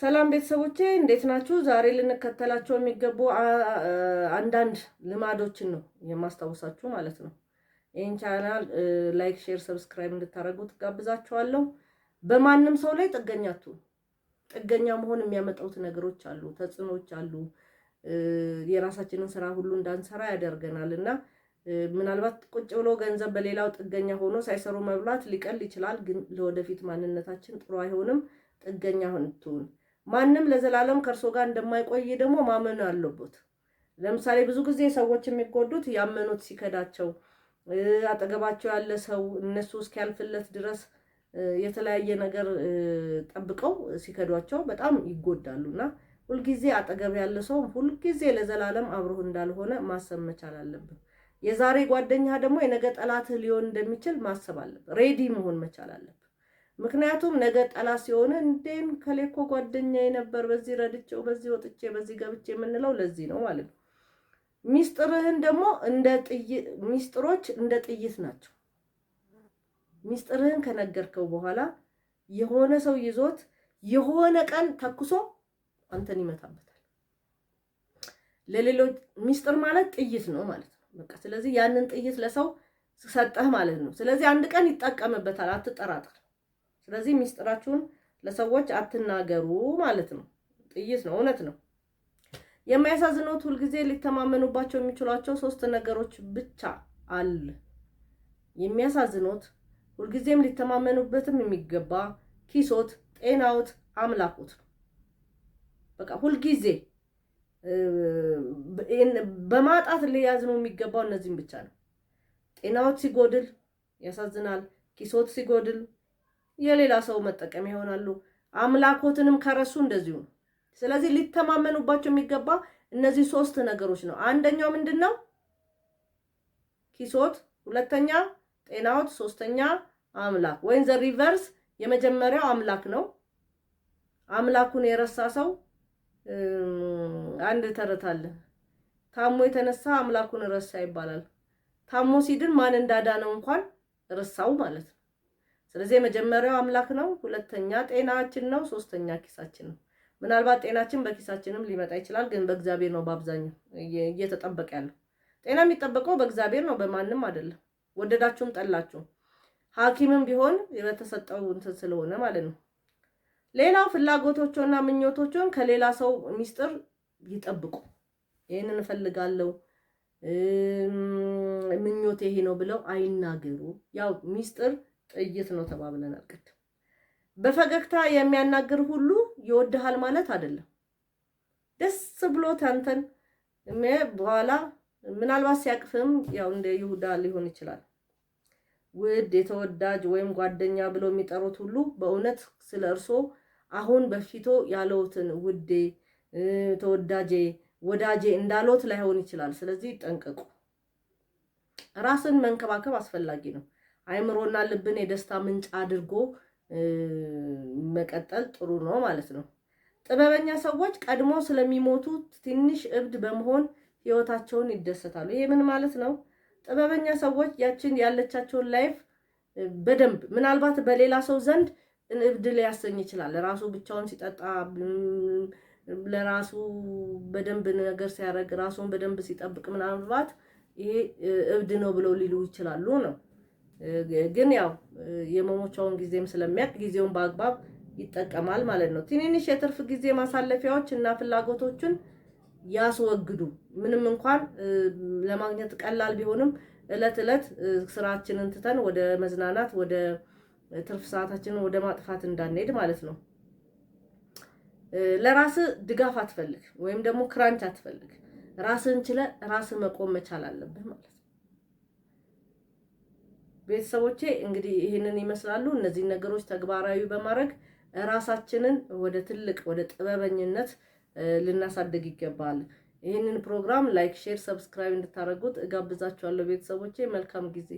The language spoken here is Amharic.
ሰላም ቤተሰቦቼ እንዴት ናችሁ? ዛሬ ልንከተላቸው የሚገቡ አንዳንድ ልማዶችን ነው የማስታውሳችሁ ማለት ነው። ይህን ቻናል ላይክ፣ ሼር፣ ሰብስክራይብ እንድታደርጉት ጋብዛችኋለሁ። በማንም ሰው ላይ ጥገኛ አትሁኑ። ጥገኛ መሆን የሚያመጣውት ነገሮች አሉ፣ ተጽዕኖች አሉ። የራሳችንን ስራ ሁሉ እንዳንሰራ ያደርገናልና ምናልባት ቁጭ ብሎ ገንዘብ በሌላው ጥገኛ ሆኖ ሳይሰሩ መብላት ሊቀል ይችላል፣ ግን ለወደፊት ማንነታችን ጥሩ አይሆንም። ጥገኛ ሆንቱን ማንም ለዘላለም ከርሶ ጋር እንደማይቆይ ደግሞ ማመን አለበት። ለምሳሌ ብዙ ጊዜ ሰዎች የሚጎዱት ያመኑት ሲከዳቸው፣ አጠገባቸው ያለ ሰው እነሱ እስኪያልፍለት ድረስ የተለያየ ነገር ጠብቀው ሲከዷቸው በጣም ይጎዳሉና ሁልጊዜ አጠገብ ያለ ሰው ሁልጊዜ ለዘላለም አብሮህ እንዳልሆነ ማሰብ መቻል አለብን። የዛሬ ጓደኛ ደግሞ የነገ ጠላትህ ሊሆን እንደሚችል ማሰብ አለብን። ሬዲ መሆን መቻል አለብን። ምክንያቱም ነገ ጠላት ሲሆን እንዴን ከሌኮ ጓደኛዬ ነበር፣ በዚህ ረድቼው፣ በዚህ ወጥቼ፣ በዚህ ገብቼ የምንለው ለዚህ ነው ማለት ነው። ሚስጥርህን ደግሞ ሚስጥሮች እንደ ጥይት ናቸው። ሚስጥርህን ከነገርከው በኋላ የሆነ ሰው ይዞት የሆነ ቀን ተኩሶ አንተን ይመታበታል። ለሌሎች ሚስጥር ማለት ጥይት ነው ማለት ነው። በቃ ስለዚህ ያንን ጥይት ለሰው ሰጠህ ማለት ነው። ስለዚህ አንድ ቀን ይጠቀምበታል፣ አትጠራጠር። ስለዚህ ሚስጥራችሁን ለሰዎች አትናገሩ ማለት ነው። ጥይት ነው፣ እውነት ነው። የሚያሳዝኑት ሁልጊዜ ሊተማመኑባቸው የሚችሏቸው 3 ነገሮች ብቻ አለ። የሚያሳዝኑት ሁልጊዜም ሊተማመኑበትም የሚገባ ኪሶት፣ ጤናዎት፣ አምላኮት ነው። በቃ ሁልጊዜ በማጣት ሊያዝኑ የሚገባው እነዚህም ብቻ ነው። ጤናዎት ሲጎድል ያሳዝናል። ኪሶት ሲጎድል የሌላ ሰው መጠቀም ይሆናሉ። አምላኮትንም ከረሱ እንደዚሁ ነው። ስለዚህ ሊተማመኑባቸው የሚገባ እነዚህ 3 ነገሮች ነው። አንደኛው ምንድነው? ኪሶት፣ ሁለተኛ ጤናዎት፣ ሶስተኛ አምላክ። ወይን ዘ ሪቨርስ የመጀመሪያው አምላክ ነው። አምላኩን የረሳ ሰው አንድ ተረት አለ። ታሞ የተነሳ አምላኩን ረሳ ይባላል። ታሞ ሲድን ማን እንዳዳነው እንኳን ረሳው ማለት ነው። ስለዚህ የመጀመሪያው አምላክ ነው፣ ሁለተኛ ጤናችን ነው፣ ሶስተኛ ኪሳችን ነው። ምናልባት ጤናችን በኪሳችንም ሊመጣ ይችላል፣ ግን በእግዚአብሔር ነው በአብዛኛው እየተጠበቀ ያለው። ጤና የሚጠበቀው በእግዚአብሔር ነው፣ በማንም አይደለም። ወደዳችሁም ጠላችሁም ሐኪምም ቢሆን የተሰጠው እንትን ስለሆነ ማለት ነው። ሌላው ፍላጎቶችና ምኞቶችን ከሌላ ሰው ሚስጥር ይጠብቁ። ይሄንን እፈልጋለሁ፣ ምኞቴ ይሄ ነው ብለው አይናገሩ። ያው ሚስጥር ጥይት ነው ተባብለናል ቅድም። በፈገግታ የሚያናግር ሁሉ ይወድሃል ማለት አይደለም። ደስ ብሎት አንተን በኋላ ምናልባት ሲያቅፍም ያው እንደ ይሁዳ ሊሆን ይችላል። ውድ የተወዳጅ ወይም ጓደኛ ብለው የሚጠሩት ሁሉ በእውነት ስለ እርሶ አሁን በፊቶ ያለውትን ውዴ፣ ተወዳጄ፣ ወዳጄ እንዳሎት ላይሆን ይችላል። ስለዚህ ጠንቀቁ። ራስን መንከባከብ አስፈላጊ ነው። አይምሮና ልብን የደስታ ምንጭ አድርጎ መቀጠል ጥሩ ነው ማለት ነው። ጥበበኛ ሰዎች ቀድሞ ስለሚሞቱ ትንሽ እብድ በመሆን ህይወታቸውን ይደሰታሉ። ይሄ ምን ማለት ነው? ጥበበኛ ሰዎች ያችን ያለቻቸውን ላይፍ በደንብ ምናልባት በሌላ ሰው ዘንድ እብድ ሊያሰኝ ይችላል። ራሱ ብቻውን ሲጠጣ፣ ለራሱ በደንብ ነገር ሲያደርግ፣ ራሱን በደንብ ሲጠብቅ ምናልባት ይሄ እብድ ነው ብለው ሊሉ ይችላሉ ነው። ግን ያው የመሞቻውን ጊዜም ስለሚያቅ ጊዜውን በአግባብ ይጠቀማል ማለት ነው። ትንንሽ የትርፍ ጊዜ ማሳለፊያዎች እና ፍላጎቶችን ያስወግዱ። ምንም እንኳን ለማግኘት ቀላል ቢሆንም እለት ስራችንን ትተን ወደ መዝናናት፣ ወደ ትርፍ ሰዓታችንን ወደ ማጥፋት እንዳንሄድ ማለት ነው። ለራስ ድጋፍ አትፈልግ ወይም ደግሞ ክራንች አትፈልግ። ራስን ችለ ራስ መቆም መቻል አለብህ ማለት ነው። ቤተሰቦቼ እንግዲህ ይሄንን ይመስላሉ። እነዚህ ነገሮች ተግባራዊ በማድረግ ራሳችንን ወደ ትልቅ ወደ ጥበበኝነት ልናሳድግ ይገባል። ይሄንን ፕሮግራም ላይክ፣ ሼር፣ ሰብስክራይብ እንድታደርጉት እጋብዛችኋለሁ ቤተሰቦቼ። መልካም ጊዜ